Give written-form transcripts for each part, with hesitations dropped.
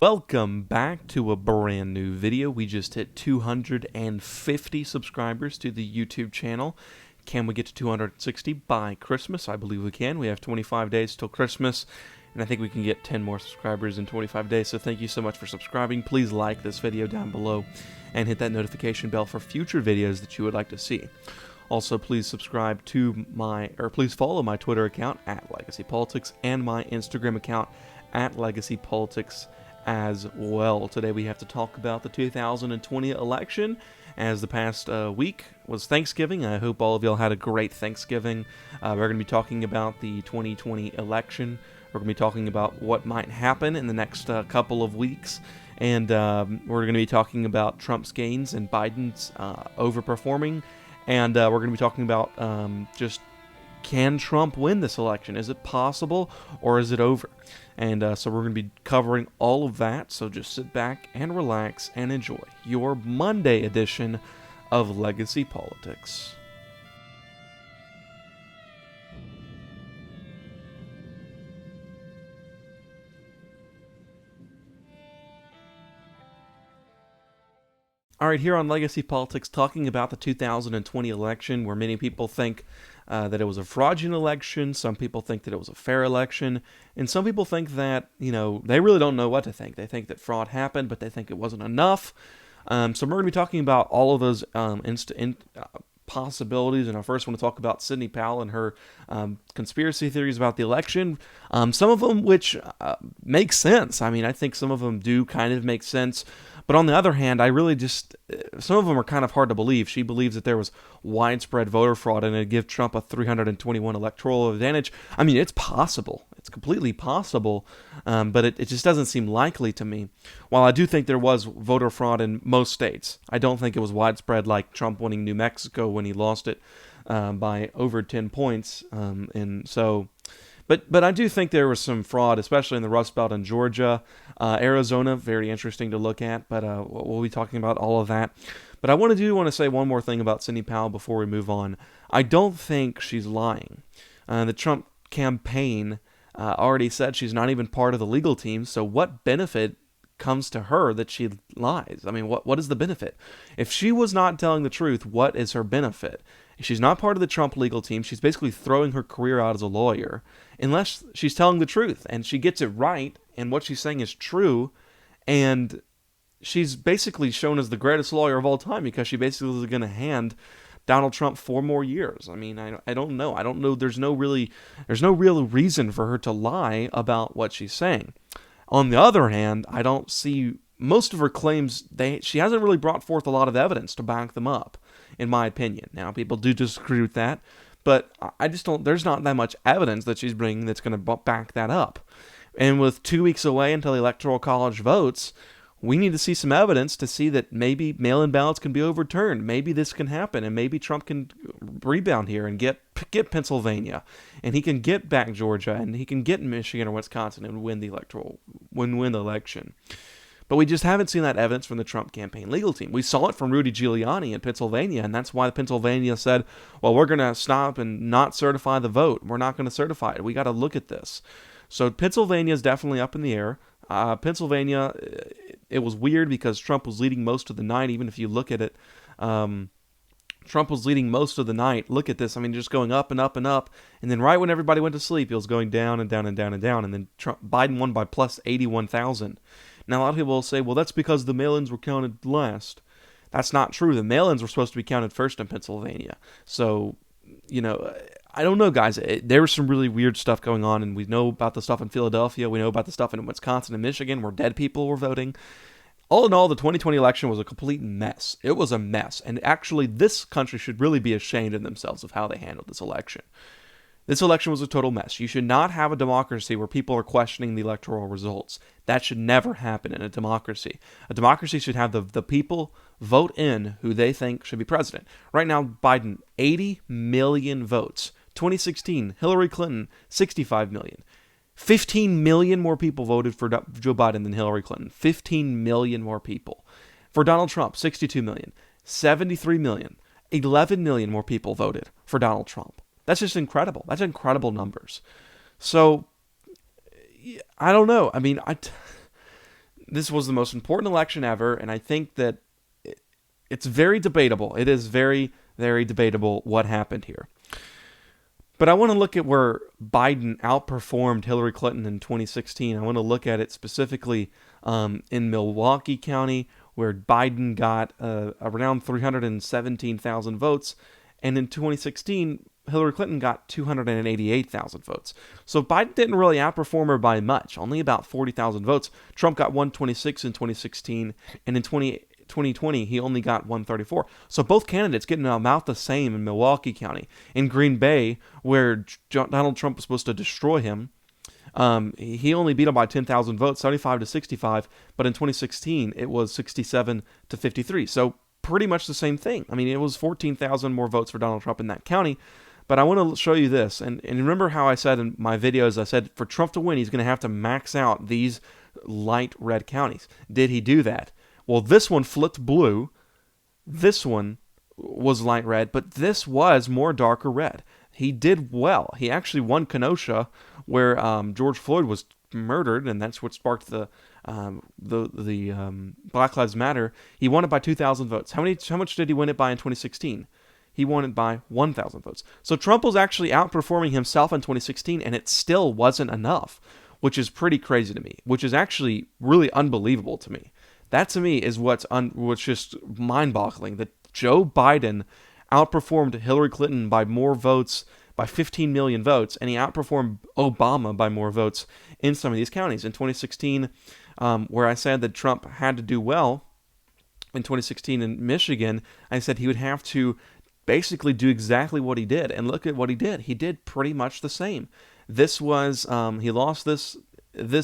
Welcome back to a brand new video. We just hit 250 subscribers to the YouTube channel. Can we get to 260 by Christmas? I believe we can. We have 25 days till Christmas, and I think we can get 10 more subscribers in 25 days. So thank you so much for subscribing. Please like this video down below and hit that notification bell for future videos that you would like to see. Also, please subscribe to please follow my Twitter account at Legacy Politics and my Instagram account at Legacy Politics as well. Today we have to talk about the 2020 election, as the past week was Thanksgiving. I hope all of y'all had a great Thanksgiving. We're going to be talking about the 2020 election. We're going to be talking about what might happen in the next couple of weeks. And we're going to be talking about Trump's gains and Biden's overperforming. And we're going to be talking about just, can Trump win this election? Is it possible, or is it over? And so we're going to be covering all of that. So just sit back and relax and enjoy your Monday edition of Legacy Politics. All right, here on Legacy Politics, talking about the 2020 election, where many people think that it was a fraudulent election. Some people think that it was a fair election. And some people think that, they really don't know what to think. They think that fraud happened, but they think it wasn't enough. So we're going to be talking about all of those possibilities. And I first want to talk about Sidney Powell and her conspiracy theories about the election. Some of them which make sense. I mean, I think some of them do kind of make sense. But on the other hand, I really some of them are kind of hard to believe. She believes that there was widespread voter fraud and it'd give Trump a 321 electoral advantage. I mean, it's possible. It's completely possible, but it just doesn't seem likely to me. While I do think there was voter fraud in most states, I don't think it was widespread like Trump winning New Mexico when he lost it by over 10 points. But I do think there was some fraud, especially in the Rust Belt in Georgia. Arizona, very interesting to look at, but we'll be talking about all of that. But I want to say one more thing about Sidney Powell before we move on. I don't think she's lying. The Trump campaign already said she's not even part of the legal team, so what benefit comes to her that she lies? I mean, what is the benefit? If she was not telling the truth, what is her benefit? She's not part of the Trump legal team. She's basically throwing her career out as a lawyer, unless she's telling the truth and she gets it right and what she's saying is true. And she's basically shown as the greatest lawyer of all time because she basically is going to hand Donald Trump 4 more years. I mean, I don't know. I don't know. There's no real reason for her to lie about what she's saying. On the other hand, I don't see most of her claims. She hasn't really brought forth a lot of evidence to back them up, in my opinion. Now, people do disagree with that, but I just don't. There's not that much evidence that she's bringing that's going to back that up. And with 2 weeks away until the Electoral College votes, we need to see some evidence to see that maybe mail-in ballots can be overturned. Maybe this can happen, and maybe Trump can rebound here and get Pennsylvania, and he can get back Georgia, and he can get Michigan or Wisconsin and win the election. But we just haven't seen that evidence from the Trump campaign legal team. We saw it from Rudy Giuliani in Pennsylvania, and that's why Pennsylvania said, well, we're going to stop and not certify the vote. We're not going to certify it. We got to look at this. So Pennsylvania is definitely up in the air. Pennsylvania, it was weird because Trump was leading most of the night, even if you look at it. Trump was leading most of the night. Look at this. I mean, just going up and up and up. And then right when everybody went to sleep, he was going down and down and down and down. And then Biden won by plus 81,000. Now, a lot of people will say, well, that's because the mail-ins were counted last. That's not true. The mail-ins were supposed to be counted first in Pennsylvania. So, I don't know, guys. There was some really weird stuff going on, and we know about the stuff in Philadelphia. We know about the stuff in Wisconsin and Michigan where dead people were voting. All in all, the 2020 election was a complete mess. It was a mess. And actually, this country should really be ashamed of themselves of how they handled this election. This election was a total mess. You should not have a democracy where people are questioning the electoral results. That should never happen in a democracy. A democracy should have the people vote in who they think should be president. Right now, Biden, 80 million votes. 2016, Hillary Clinton, 65 million. 15 million more people voted for Joe Biden than Hillary Clinton. 15 million more people. For Donald Trump, 62 million. 73 million. 11 million more people voted for Donald Trump. That's just incredible. That's incredible numbers. So, I don't know. I mean, this was the most important election ever, and I think that it's very debatable. It is very, very debatable what happened here. But I want to look at where Biden outperformed Hillary Clinton in 2016. I want to look at it specifically in Milwaukee County, where Biden got around 317,000 votes, and in 2016, Hillary Clinton got 288,000 votes. So Biden didn't really outperform her by much, only about 40,000 votes. Trump got 126 in 2016, and in 2020, he only got 134. So both candidates getting about the same in Milwaukee County. In Green Bay, where Donald Trump was supposed to destroy him, he only beat him by 10,000 votes, 75 to 65. But in 2016, it was 67 to 53. So pretty much the same thing. I mean, it was 14,000 more votes for Donald Trump in that county. But I want to show you this. And remember how I said in my videos, I said for Trump to win, he's going to have to max out these light red counties. Did he do that? Well, this one flipped blue. This one was light red, but this was more darker red. He did well. He actually won Kenosha, where George Floyd was murdered, and that's what sparked the Black Lives Matter. He won it by 2,000 votes. How much did he win it by in 2016? He won it by 1,000 votes. So Trump was actually outperforming himself in 2016, and it still wasn't enough, which is pretty crazy to me, which is actually really unbelievable to me. That to me is what's just mind-boggling, that Joe Biden outperformed Hillary Clinton by more votes, by 15 million votes, and he outperformed Obama by more votes in some of these counties. In 2016, where I said that Trump had to do well, in 2016 in Michigan, I said he would have to basically do exactly what he did, and look at what he did. He did pretty much the same. This was, he lost this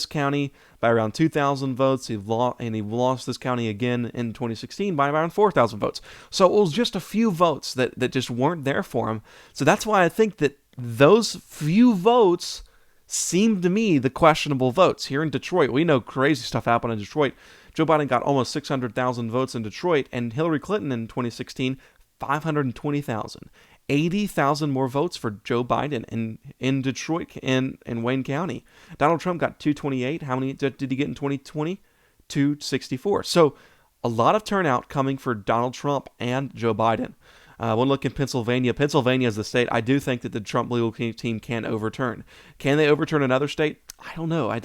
county by around 2,000 votes. He lost this county again in 2016 by around 4,000 votes. So it was just a few votes that just weren't there for him. So that's why I think that those few votes seem to me the questionable votes. Here in Detroit, we know crazy stuff happened in Detroit. Joe Biden got almost 600,000 votes in Detroit, and Hillary Clinton in 2016, 520,000. 80,000 more votes for Joe Biden in Detroit and in Wayne County. Donald Trump got 228. How many did he get in 2020? 264. So a lot of turnout coming for Donald Trump and Joe Biden. One look in Pennsylvania. Pennsylvania is the state I do think that the Trump legal team can overturn. Can they overturn another state? I don't know. I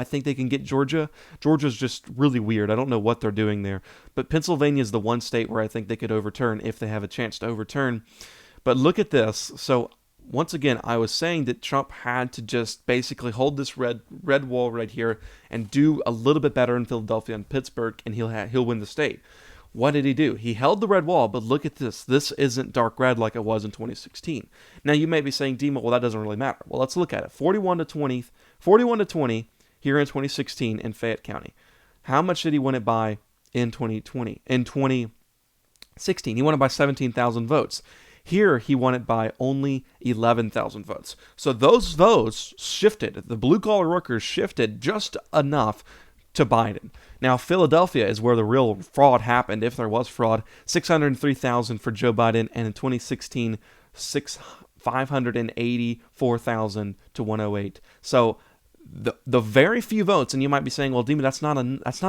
think they can get Georgia. Georgia's just really weird. I don't know what they're doing there. But Pennsylvania is the one state where I think they could overturn if they have a chance to overturn. But look at this. So once again, I was saying that Trump had to just basically hold this red wall right here and do a little bit better in Philadelphia and Pittsburgh, and he'll win the state. What did he do? He held the red wall, but look at this. This isn't dark red like it was in 2016. Now you may be saying, Dima, well, that doesn't really matter. Well, let's look at it. 41 to 20 here in 2016 in Fayette County. How much did he win it by in 2020? In 2016, he won it by 17,000 votes. Here, he won it by only 11,000 votes. So those votes shifted. The blue-collar workers shifted just enough to Biden. Now, Philadelphia is where the real fraud happened, if there was fraud. 603,000 for Joe Biden, and in 2016, 584,000 to 108. So the very few votes, and you might be saying, well, Dima, that's not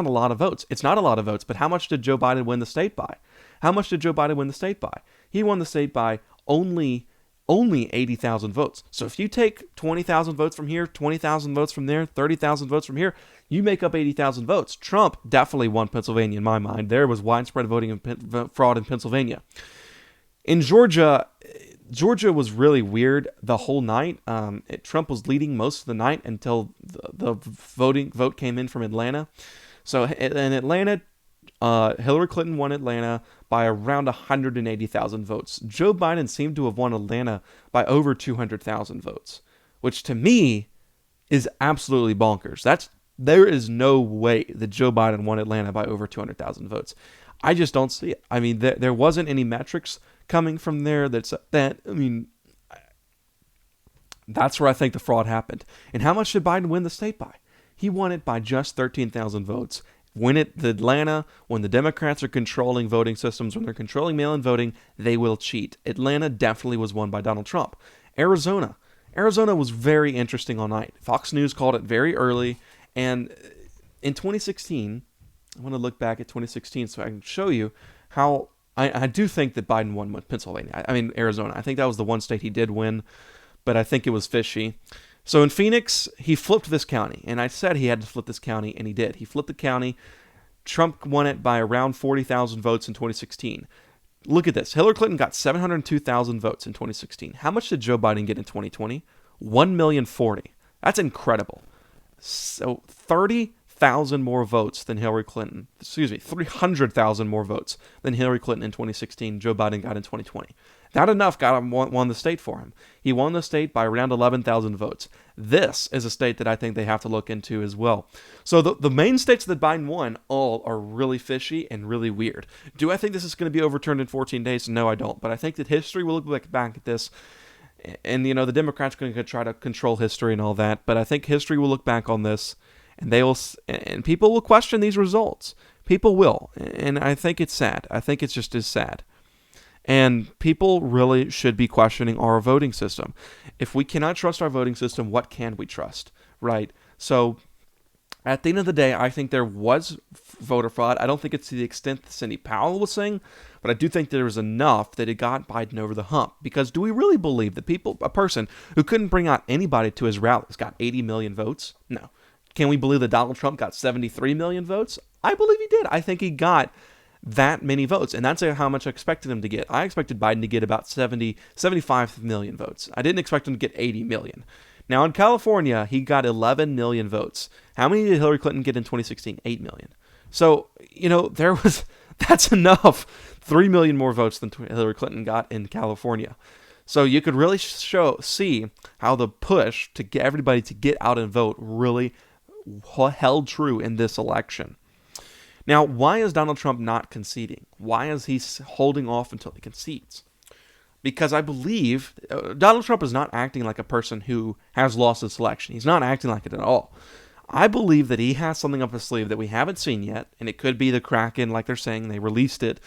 a lot of votes. It's not a lot of votes, but how much did Joe Biden win the state by? How much did Joe Biden win the state by? He won the state by only 80,000 votes. So if you take 20,000 votes from here, 20,000 votes from there, 30,000 votes from here, you make up 80,000 votes. Trump definitely won Pennsylvania in my mind. There was widespread voting and fraud in Pennsylvania. In Georgia was really weird the whole night. Trump was leading most of the night until the vote came in from Atlanta. So in Atlanta, Hillary Clinton won Atlanta by around 180,000 votes. Joe Biden seemed to have won Atlanta by over 200,000 votes, which to me is absolutely bonkers. There is no way that Joe Biden won Atlanta by over 200,000 votes. I just don't see it. I mean, there wasn't any metrics coming from there that's where I think the fraud happened. And how much did Biden win the state by? He won it by just 13,000 votes. When the Democrats are controlling voting systems, when they're controlling mail-in voting, they will cheat. Atlanta definitely was won by Donald Trump. Arizona was very interesting all night. Fox News called it very early, and in 2016, I want to look back at 2016 so I can show you how I do think that Biden won Pennsylvania. I mean, Arizona. I think that was the one state he did win, but I think it was fishy. So in Phoenix, he flipped this county, and I said he had to flip this county, and he did. He flipped the county. Trump won it by around 40,000 votes in 2016. Look at this. Hillary Clinton got 702,000 votes in 2016. How much did Joe Biden get in 2020? 1,040,000. That's incredible. So 30,000 more votes than Hillary Clinton. 300,000 more votes than Hillary Clinton in 2016. Joe Biden got in 2020. Not enough got him won the state for him. He won the state by around 11,000 votes. This is a state that I think they have to look into as well. So the main states that Biden won all are really fishy and really weird. Do I think this is going to be overturned in 14 days? No, I don't. But I think that history will look back at this. And, you know, the Democrats are going to try to control history and all that. But I think history will look back on this, and people will question these results. People will. And I think it's sad. I think it's just as sad. And people really should be questioning our voting system. If we cannot trust our voting system, what can we trust, right? So at the end of the day, I think there was voter fraud. I don't think it's to the extent that Sidney Powell was saying, but I do think there was enough that it got Biden over the hump. Because do we really believe that a person who couldn't bring out anybody to his rallies got 80 million votes? No. Can we believe that Donald Trump got 73 million votes? I believe he did. I think he got that many votes, and that's how much I expected him to get. I expected Biden to get about 75 million votes. I didn't expect him to get 80 million. Now in California, he got 11 million votes. How many did Hillary Clinton get in 2016? 8 million. So, you know, that's enough. 3 million more votes than Hillary Clinton got in California. So you could really see how the push to get everybody to get out and vote really held true in this election. Now, why is Donald Trump not conceding? Why is he holding off until he concedes? Because I believe Donald Trump is not acting like a person who has lost this election. He's not acting like it at all. I believe that he has something up his sleeve that we haven't seen yet, and it could be the Kraken, like they're saying. They released it,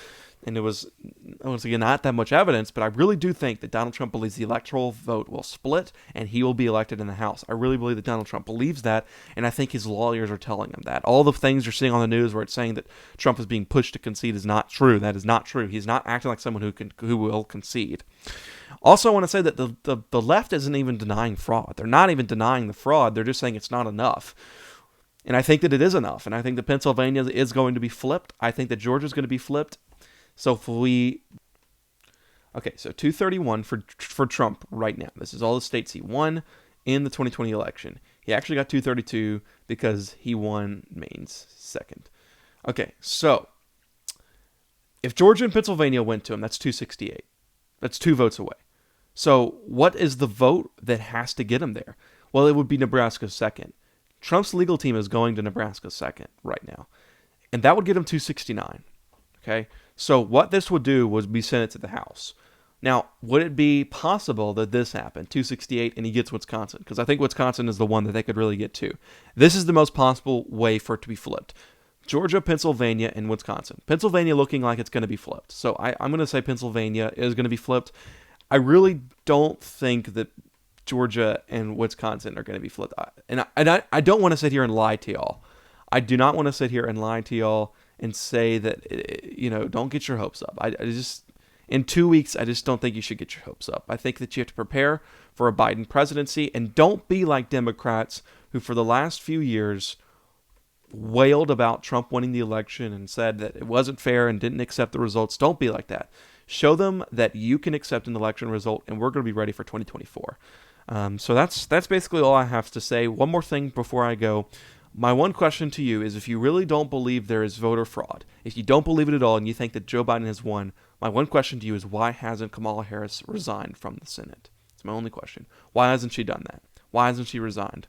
and it was, once again, not that much evidence, but I really do think that Donald Trump believes the electoral vote will split, and he will be elected in the House. I really believe that Donald Trump believes that, and I think his lawyers are telling him that. All the things you're seeing on the news where it's saying that Trump is being pushed to concede is not true. That is not true. He's not acting like someone who will concede. Also, I want to say that the left isn't even denying fraud. They're not even denying the fraud. They're just saying it's not enough. And I think that it is enough. And I think that Pennsylvania is going to be flipped. I think that Georgia is going to be flipped. So if we... Okay, so 231 for Trump right now. This is all the states he won in the 2020 election. He actually got 232 because he won Maine's second. Okay, so if Georgia and Pennsylvania went to him, that's 268. That's 2 votes away. So what is the vote that has to get him there? Well, it would be Nebraska's second. Trump's legal team is going to Nebraska's second right now. And that would get him 269. Okay? So what this would do was be sent it to the House. Now, would it be possible that this happened, 268, and he gets Wisconsin? Because I think Wisconsin is the one that they could really get to. This is the most possible way for it to be flipped. Georgia, Pennsylvania, and Wisconsin. Pennsylvania looking like it's going to be flipped. So I'm going to say Pennsylvania is going to be flipped. I really don't think that Georgia and Wisconsin are going to be flipped. And I don't want to sit here and lie to y'all. I do not want to sit here and lie to y'all and say that, you know, don't get your hopes up. I just, in 2 weeks, I just don't think you should get your hopes up. I think that you have to prepare for a Biden presidency, and don't be like Democrats who for the last few years wailed about Trump winning the election and said that it wasn't fair and didn't accept the results. Don't be like that. Show them that you can accept an election result, and we're going to be ready for 2024. So that's basically all I have to say. One more thing before I go. My one question to you is, if you really don't believe there is voter fraud, if you don't believe it at all and you think that Joe Biden has won, my one question to you is, why hasn't Kamala Harris resigned from the Senate? It's my only question. Why hasn't she done that? Why hasn't she resigned?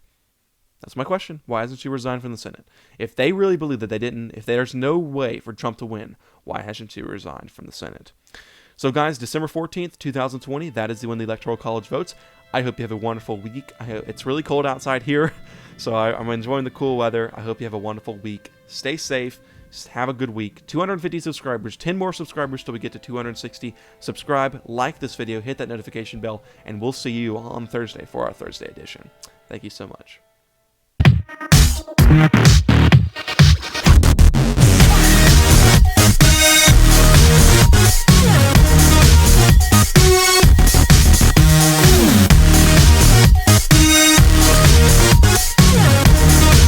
That's my question. Why hasn't she resigned from the Senate? If they really believe that if there's no way for Trump to win, why hasn't she resigned from the Senate? So guys, December 14th, 2020, that is when the Electoral College votes. I hope you have a wonderful week. It's really cold outside here, so I'm enjoying the cool weather. I hope you have a wonderful week. Stay safe. Have a good week. 250 subscribers, 10 more subscribers till we get to 260. Subscribe, like this video, hit that notification bell, and we'll see you on Thursday for our Thursday edition. Thank you so much.